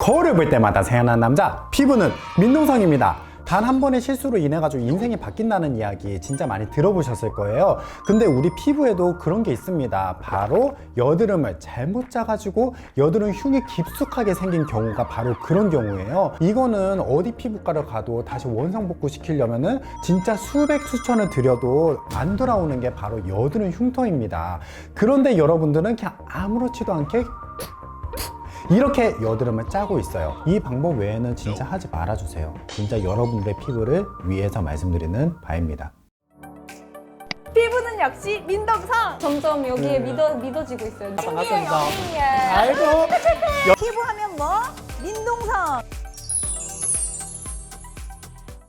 거울을 볼 때마다 생각나는 남자, 피부는 민동성입니다. 단 한 번의 실수로 인해 가지고 인생이 바뀐다는 이야기 진짜 많이 들어보셨을 거예요. 근데 우리 피부에도 그런 게 있습니다. 바로 여드름을 잘못 짜가지고 여드름 흉이 깊숙하게 생긴 경우가 바로 그런 경우예요. 이거는 어디 피부과를 가도 다시 원상복구 시키려면은 진짜 수백 수천을 들여도 안 돌아오는 게 바로 여드름 흉터입니다. 그런데 여러분들은 그냥 아무렇지도 않게 이렇게 여드름을 짜고 있어요. 이 방법 외에는 진짜 하지 말아주세요. 진짜 여러분들의 피부를 위해서 말씀드리는 바입니다. 피부는 역시 민동성! 점점 여기에 믿어지고 있어요. 반갑습니다. 예. 아이고. 피부하면 뭐? 민동성!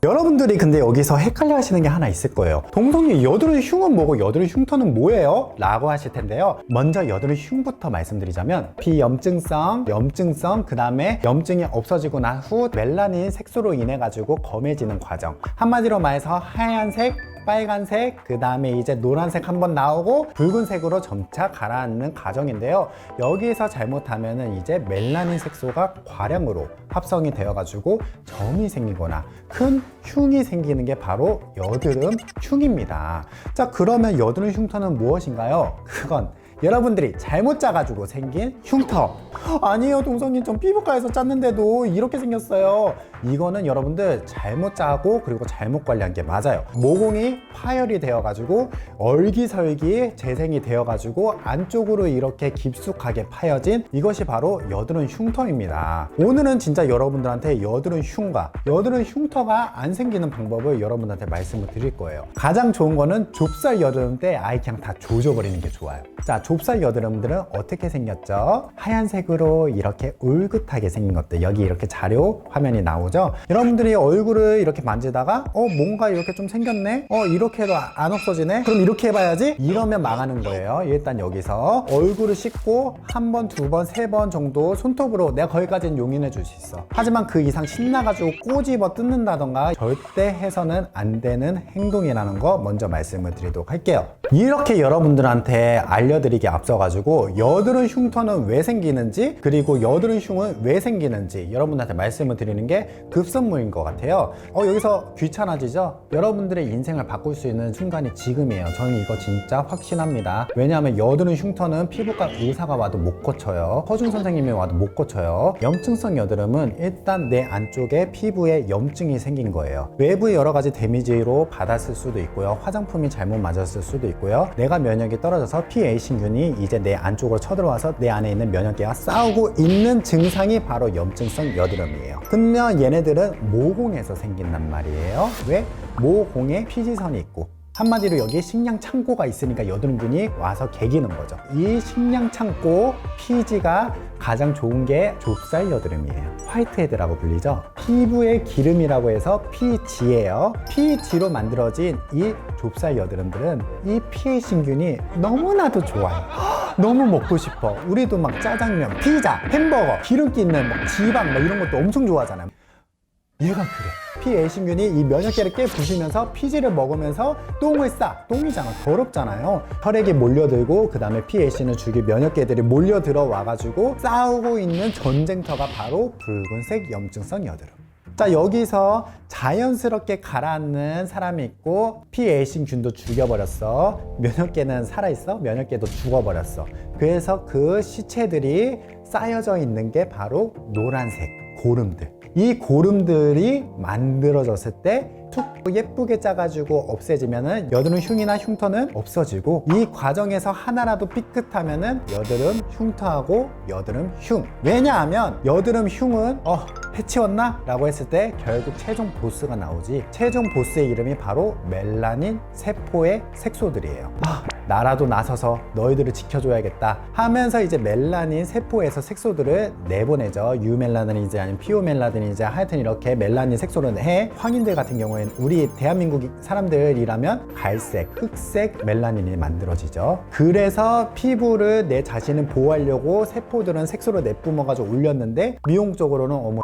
여러분들이 근데 여기서 헷갈려 하시는 게 하나 있을 거예요. 동성이 여드름 흉은 뭐고 여드름 흉터는 뭐예요? 라고 하실 텐데요. 먼저 여드름 흉부터 말씀드리자면 비염증성, 염증성, 그 다음에 염증이 없어지고 난 후 멜라닌 색소로 인해 가지고 검해지는 과정. 한마디로 말해서 하얀색, 빨간색, 그 다음에 이제 노란색 한번 나오고 붉은색으로 점차 가라앉는 과정인데요. 여기에서 잘못하면은 이제 멜라닌 색소가 과량으로 합성이 되어 가지고 점이 생기거나 큰 흉이 생기는 게 바로 여드름 흉입니다. 자, 그러면 여드름 흉터는 무엇인가요? 그건 여러분들이 잘못 짜가지고 생긴 흉터. 아니에요, 동성님, 전 피부과에서 짰는데도 이렇게 생겼어요. 이거는 여러분들 잘못 짜고 그리고 잘못 관리한 게 맞아요. 모공이 파열이 되어가지고 얼기설기 재생이 되어가지고 안쪽으로 이렇게 깊숙하게 파여진 이것이 바로 여드름 흉터입니다. 오늘은 진짜 여러분들한테 여드름 흉과 여드름 흉터가 안 생기는 방법을 여러분한테 말씀을 드릴 거예요. 가장 좋은 거는 좁쌀 여드름 때 아예 그냥 다 조져버리는 게 좋아요. 자, 좁쌀 여드름들은 어떻게 생겼죠? 하얀색으로 이렇게 울긋하게 생긴 것들, 여기 이렇게 자료 화면이 나오죠? 여러분들이 얼굴을 이렇게 만지다가 뭔가 이렇게 좀 생겼네? 이렇게 해도 안 없어지네? 그럼 이렇게 해봐야지? 이러면 망하는 거예요. 일단 여기서 얼굴을 씻고 한 번, 두 번, 세 번 정도 손톱으로 내가 거기까지는 용인해 줄 수 있어. 하지만 그 이상 신나가지고 꼬집어 뜯는다던가 절대 해서는 안 되는 행동이라는 거 먼저 말씀을 드리도록 할게요. 이렇게 여러분들한테 알려드리기 앞서가지고 여드름 흉터는 왜 생기는지 그리고 여드름 흉은 왜 생기는지 여러분한테 말씀을 드리는 게 급선무인 것 같아요. 여기서 귀찮아지죠? 여러분들의 인생을 바꿀 수 있는 순간이 지금이에요. 저는 이거 진짜 확신합니다. 왜냐하면 여드름 흉터는 피부과 의사가 와도 못 고쳐요. 허준 선생님이 와도 못 고쳐요. 염증성 여드름은 일단 내 안쪽에 피부에 염증이 생긴 거예요. 외부의 여러 가지 데미지로 받았을 수도 있고요. 화장품이 잘못 맞았을 수도 있고요. 내가 면역이 떨어져서 PA신균이 이제 내 안쪽으로 쳐들어와서 내 안에 있는 면역계와 싸우고 있는 증상이 바로 염증성 여드름이에요. 그러면 얘네들은 모공에서 생긴단 말이에요. 왜? 모공에 피지선이 있고 한마디로 여기에 식량 창고가 있으니까 여드름균이 와서 개기는 거죠. 이 식량 창고 피지가 가장 좋은 게 좁쌀 여드름이에요. 화이트헤드라고 불리죠. 피부의 기름이라고 해서 피지예요. 피지로 만들어진 이 좁쌀 여드름들은 이 PA신균이 너무나도 좋아요. 너무 먹고 싶어. 우리도 막 짜장면, 피자, 햄버거, 기름기 있는 막 지방 이런 것도 엄청 좋아하잖아요. 얘가 그래. PA신균이 이 면역계를 깨부시면서 피지를 먹으면서 똥을 싸. 똥이잖아. 더럽잖아요. 혈액이 몰려들고 그 다음에 PA신을 죽일 면역계들이 몰려들어 와가지고 싸우고 있는 전쟁터가 바로 붉은색 염증성 여드름. 자, 여기서 자연스럽게 가라앉는 사람이 있고 PA신균도 죽여버렸어. 면역계는 살아있어. 면역계도 죽어버렸어. 그래서 그 시체들이 쌓여져 있는 게 바로 노란색 고름들. 이 고름들이 만들어졌을 때 툭 예쁘게 짜가지고 없애지면은 여드름 흉이나 흉터는 없어지고 이 과정에서 하나라도 삐끗하면은 여드름 흉터하고 여드름 흉. 왜냐하면 여드름 흉은 해치웠나? 라고 했을 때 결국 최종 보스가 나오지. 최종 보스의 이름이 바로 멜라닌 세포의 색소들이에요. 나라도 나서서 너희들을 지켜줘야겠다 하면서 이제 멜라닌 세포에서 색소들을 내보내죠. 유멜라닌이지 아니면 피오멜라닌이지 하여튼 이렇게 멜라닌 색소를 내. 황인들 같은 경우에는 우리 대한민국 사람들이라면 갈색, 흑색 멜라닌이 만들어지죠. 그래서 피부를 내 자신을 보호하려고 세포들은 색소를 내뿜어가지고 올렸는데 미용적으로는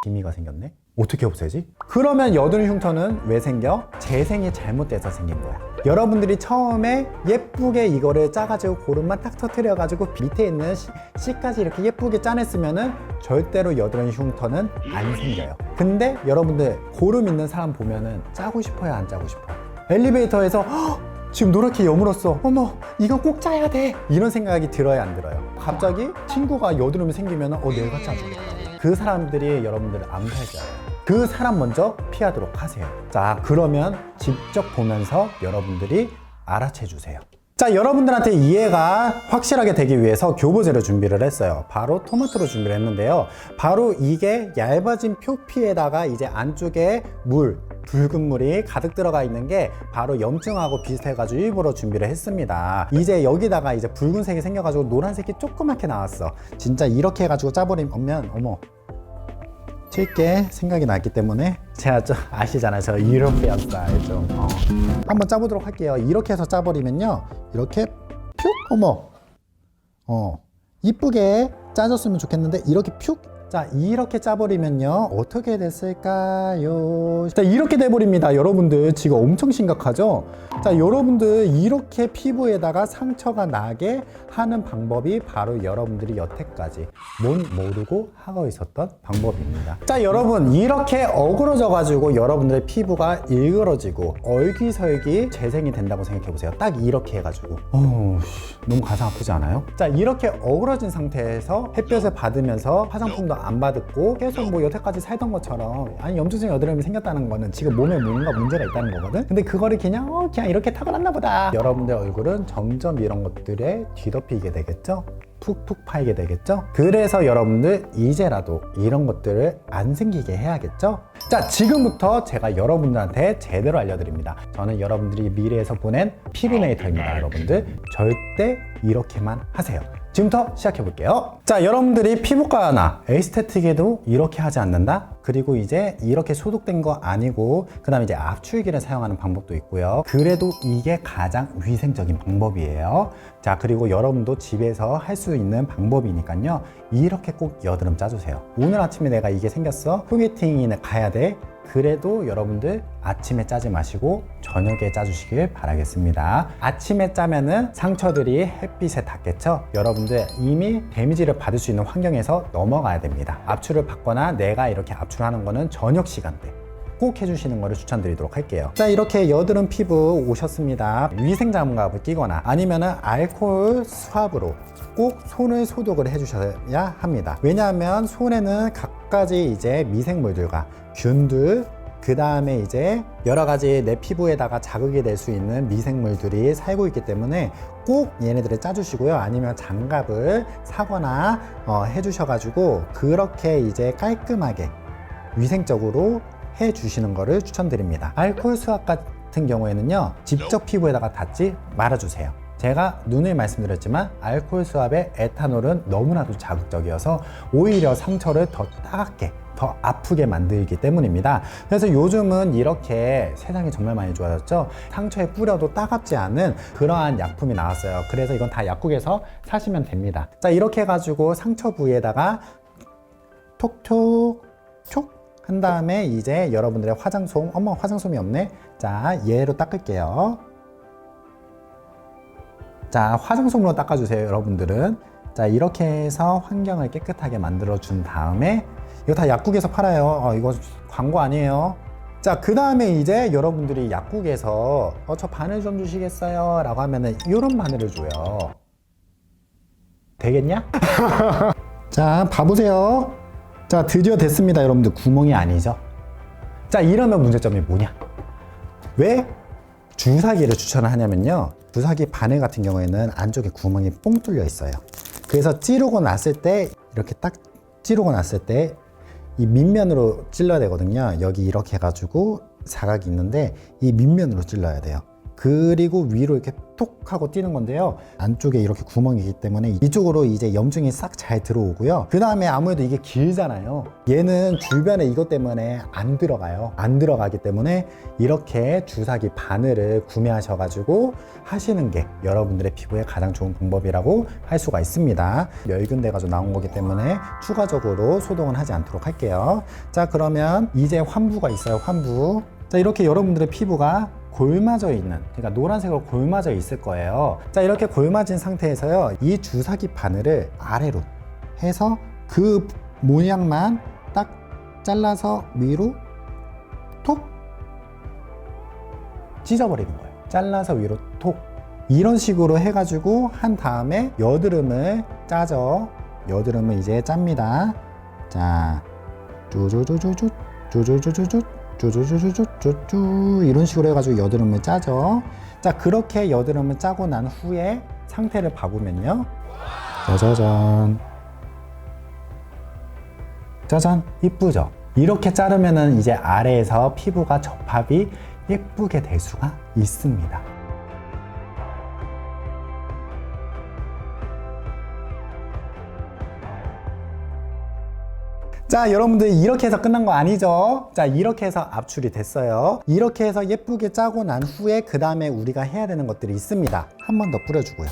기미가 생겼네? 어떻게 없애지? 그러면 여드름 흉터는 왜 생겨? 재생이 잘못돼서 생긴 거야. 여러분들이 처음에 예쁘게 이거를 짜가지고 고름만 딱 터트려가지고 밑에 있는 씨까지 이렇게 예쁘게 짜냈으면은 절대로 여드름 흉터는 안 생겨요. 근데 여러분들 고름 있는 사람 보면은 짜고 싶어요, 안 짜고 싶어요? 엘리베이터에서 "헉, 지금 노랗게 여물었어. 어머, 이건 꼭 짜야 돼." 이런 생각이 들어요, 안 들어요? 갑자기 친구가 여드름이 생기면 내가 짜주겠다. 그 사람들이 여러분들을 암살자예요. 그 사람 먼저 피하도록 하세요. 자, 그러면 직접 보면서 여러분들이 알아채 주세요. 자, 여러분들한테 이해가 확실하게 되기 위해서 교보제를 준비를 했어요. 바로 토마토로 준비를 했는데요. 바로 이게 얇아진 표피에다가 이제 안쪽에 붉은 물이 가득 들어가 있는 게 바로 염증하고 비슷해가지고 일부러 준비를 했습니다. 이제 여기다가 이제 붉은색이 생겨가지고 노란색이 조그맣게 나왔어. 진짜 이렇게 해가지고 짜버리면 어머, 칠게 생각이 났기 때문에 제가 좀 아시잖아요. 저 유럽이었어요. 좀 한번 짜보도록 할게요. 이렇게 해서 짜버리면요, 이렇게 퓨, 어머, 이쁘게 짜졌으면 좋겠는데 이렇게 퓨. 자, 이렇게 짜버리면요 어떻게 됐을까요? 자, 이렇게 돼버립니다. 여러분들 지금 엄청 심각하죠? 자, 여러분들 이렇게 피부에다가 상처가 나게 하는 방법이 바로 여러분들이 여태까지 모르고 하고 있었던 방법입니다. 자, 여러분 이렇게 어그러져 가지고 여러분들의 피부가 일그러지고 얼기설기 재생이 된다고 생각해 보세요. 딱 이렇게 해가지고 너무 가슴 아프지 않아요? 자, 이렇게 어그러진 상태에서 햇볕을 받으면서 화장품도 안 받았고 계속 뭐 여태까지 살던 것처럼, 아니 염증성 여드름이 생겼다는 거는 지금 몸에 뭔가 문제가 있다는 거거든. 근데 그거를 그냥 이렇게 타고났나 보다. 여러분들 얼굴은 점점 이런 것들에 뒤덮이게 되겠죠? 푹푹 파이게 되겠죠? 그래서 여러분들 이제라도 이런 것들을 안 생기게 해야겠죠? 자, 지금부터 제가 여러분들한테 제대로 알려드립니다. 저는 여러분들이 미래에서 보낸 피부메이터입니다. 여러분들 절대 이렇게만 하세요. 지금부터 시작해 볼게요. 자, 여러분들이 피부과나 에스테틱에도 이렇게 하지 않는다? 그리고 이제 이렇게 소독된 거 아니고 그 다음에 이제 압출기를 사용하는 방법도 있고요. 그래도 이게 가장 위생적인 방법이에요. 자, 그리고 여러분도 집에서 할 수 있는 방법이니까요, 이렇게 꼭 여드름 짜주세요. 오늘 아침에 내가 이게 생겼어, 소개팅이나 가야 돼. 그래도 여러분들 아침에 짜지 마시고 저녁에 짜주시길 바라겠습니다. 아침에 짜면은 상처들이 햇빛에 닿겠죠? 여러분들 이미 데미지를 받을 수 있는 환경에서 넘어가야 됩니다. 압출을 받거나 내가 이렇게 압출하는 거는 저녁 시간대 꼭 해주시는 거를 추천드리도록 할게요. 자, 이렇게 여드름 피부 오셨습니다. 위생 장갑을 끼거나 아니면은 알코올 수압으로 꼭 손을 소독을 해주셔야 합니다. 왜냐하면 손에는 각가지 이제 미생물들과 균들, 그 다음에 이제 여러 가지 내 피부에다가 자극이 될 수 있는 미생물들이 살고 있기 때문에 꼭 얘네들을 짜주시고요. 아니면 장갑을 사거나 해주셔가지고 그렇게 이제 깔끔하게 위생적으로 해주시는 거를 추천드립니다. 알코올 수압 같은 경우에는요, 직접 피부에다가 닿지 말아주세요. 제가 누누이 말씀드렸지만 알코올 수압의 에탄올은 너무나도 자극적이어서 오히려 상처를 더 따갑게, 더 아프게 만들기 때문입니다. 그래서 요즘은 이렇게 세상이 정말 많이 좋아졌죠. 상처에 뿌려도 따갑지 않은 그러한 약품이 나왔어요. 그래서 이건 다 약국에서 사시면 됩니다. 자, 이렇게 해가지고 상처 부위에다가 톡톡 촉 한 다음에 이제 여러분들의 화장솜, 어머 화장솜이 없네. 자, 얘로 닦을게요. 자, 화장솜으로 닦아주세요, 여러분들은. 자, 이렇게 해서 환경을 깨끗하게 만들어 준 다음에, 이거 다 약국에서 팔아요. 이거 광고 아니에요. 자, 그 다음에 이제 여러분들이 약국에서 저 바늘 좀 주시겠어요? 라고 하면은 이런 바늘을 줘요. 되겠냐? 자, 봐보세요. 자, 드디어 됐습니다. 여러분들 구멍이 아니죠? 자, 이러면 문제점이 뭐냐? 왜 주사기를 추천을 하냐면요, 주사기 바늘 같은 경우에는 안쪽에 구멍이 뽕 뚫려 있어요. 그래서 찌르고 났을 때, 이렇게 딱 찌르고 났을 때 이 밑면으로 찔러야 되거든요. 여기 이렇게 해가지고 사각이 있는데 이 밑면으로 찔러야 돼요. 그리고 위로 이렇게 톡 하고 뛰는 건데요. 안쪽에 이렇게 구멍이기 때문에 이쪽으로 이제 염증이 싹 잘 들어오고요. 그 다음에 아무래도 이게 길잖아요. 얘는 주변에 이것 때문에 안 들어가요. 안 들어가기 때문에 이렇게 주사기 바늘을 구매하셔가지고 하시는 게 여러분들의 피부에 가장 좋은 방법이라고 할 수가 있습니다. 멸균돼가지고 나온 거기 때문에 추가적으로 소독은 하지 않도록 할게요. 자, 그러면 이제 환부가 있어요. 환부. 자, 이렇게 여러분들의 피부가 골마져 있는, 그러니까 노란색으로 골마져 있을 거예요. 자, 이렇게 골마진 상태에서요, 이 주사기 바늘을 아래로 해서 그 모양만 딱 잘라서 위로 톡 찢어버리는 거예요. 잘라서 위로 톡. 이런 식으로 해가지고 한 다음에 여드름을 짜죠. 여드름을 이제 짭니다. 자, 쪼쪼쪼쪼쪼 쪼쪼쪼쪼쪼 쪼쪼쪼쪼쪼 이런 식으로 해가지고 여드름을 짜죠. 자, 그렇게 여드름을 짜고 난 후에 상태를 봐보면요, 짜자잔, 짜잔, 이쁘죠? 이렇게 자르면은 이제 아래에서 피부가 접합이 예쁘게 될 수가 있습니다. 자, 여러분들 이렇게 해서 끝난 거 아니죠? 자, 이렇게 해서 압출이 됐어요. 이렇게 해서 예쁘게 짜고 난 후에 그 다음에 우리가 해야 되는 것들이 있습니다. 한 번 더 뿌려주고요.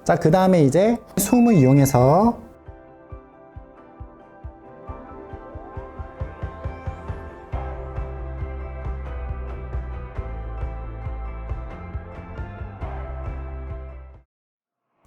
자, 그 다음에 이제 솜을 이용해서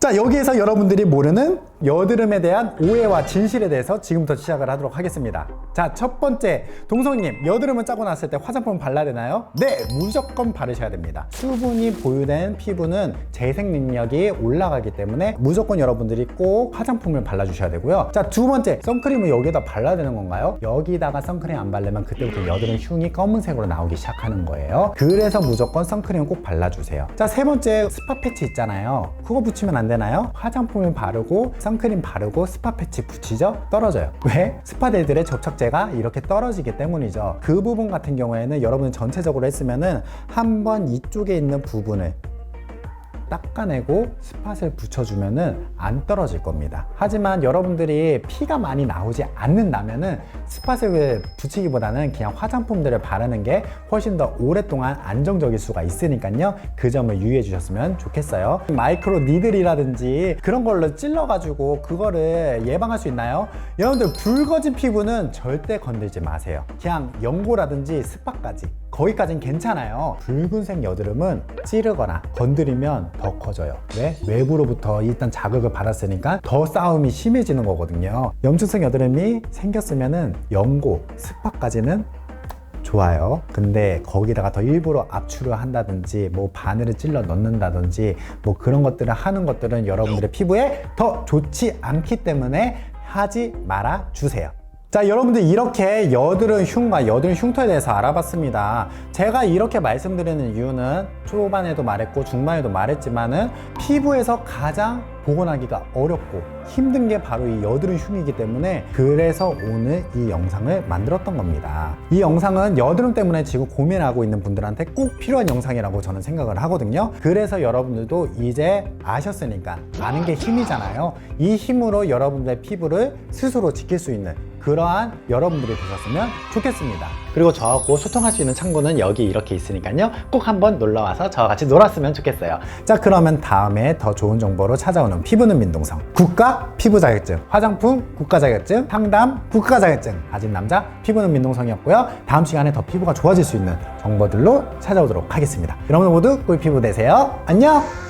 자, 여기에서 여러분들이 모르는 여드름에 대한 오해와 진실에 대해서 지금부터 시작을 하도록 하겠습니다. 자, 첫 번째, 동성님, 여드름을 짜고 났을 때 화장품 발라야 되나요? 네, 무조건 바르셔야 됩니다. 수분이 보유된 피부는 재생 능력이 올라가기 때문에 무조건 여러분들이 꼭 화장품을 발라주셔야 되고요. 자, 두 번째, 선크림을 여기다 발라야 되는 건가요? 여기다가 선크림 안 바르면 그때부터 여드름 흉이 검은색으로 나오기 시작하는 거예요. 그래서 무조건 선크림을 꼭 발라주세요. 자, 세 번째, 스파 패치 있잖아요. 그거 붙이면 안 되나요? 화장품을 바르고 선크림 바르고 스파 패치 붙이죠? 떨어져요. 왜? 스파들의 접착제가 이렇게 떨어지기 때문이죠. 그 부분 같은 경우에는 여러분 전체적으로 했으면은 한번 이쪽에 있는 부분을 닦아내고 스팟을 붙여주면은 안 떨어질 겁니다. 하지만 여러분들이 피가 많이 나오지 않는다면은 스팟을 붙이기보다는 그냥 화장품들을 바르는 게 훨씬 더 오랫동안 안정적일 수가 있으니까요. 그 점을 유의해 주셨으면 좋겠어요. 마이크로 니들이라든지 그런 걸로 찔러가지고 그거를 예방할 수 있나요? 여러분들 붉어진 피부는 절대 건들지 마세요. 그냥 연고라든지 스팟까지 거기까진 괜찮아요. 붉은색 여드름은 찌르거나 건드리면 더 커져요. 왜? 외부로부터 일단 자극을 받았으니까 더 싸움이 심해지는 거거든요. 염증성 여드름이 생겼으면은 연고, 스팟까지는 좋아요. 근데 거기다가 더 일부러 압출을 한다든지 뭐 바늘을 찔러 넣는다든지 뭐 그런 것들을 하는 것들은 여러분들의 피부에 더 좋지 않기 때문에 하지 말아 주세요. 자, 여러분들 이렇게 여드름 흉과 여드름 흉터에 대해서 알아봤습니다. 제가 이렇게 말씀드리는 이유는 초반에도 말했고 중반에도 말했지만은 피부에서 가장 복원하기가 어렵고 힘든 게 바로 이 여드름 흉이기 때문에 그래서 오늘 이 영상을 만들었던 겁니다. 이 영상은 여드름 때문에 지금 고민하고 있는 분들한테 꼭 필요한 영상이라고 저는 생각을 하거든요. 그래서 여러분들도 이제 아셨으니까 아는 게 힘이잖아요. 이 힘으로 여러분들의 피부를 스스로 지킬 수 있는 그러한 여러분들이 되셨으면 좋겠습니다. 그리고 저하고 소통할 수 있는 창구는 여기 이렇게 있으니까요. 꼭 한번 놀러와서 저와 같이 놀았으면 좋겠어요. 자, 그러면 다음에 더 좋은 정보로 찾아오는 피부는 민동성, 국가 피부 자격증, 화장품 국가 자격증, 상담 국가 자격증 가진 남자 피부는 민동성이었고요. 다음 시간에 더 피부가 좋아질 수 있는 정보들로 찾아오도록 하겠습니다. 여러분 모두 꿀피부 되세요. 안녕!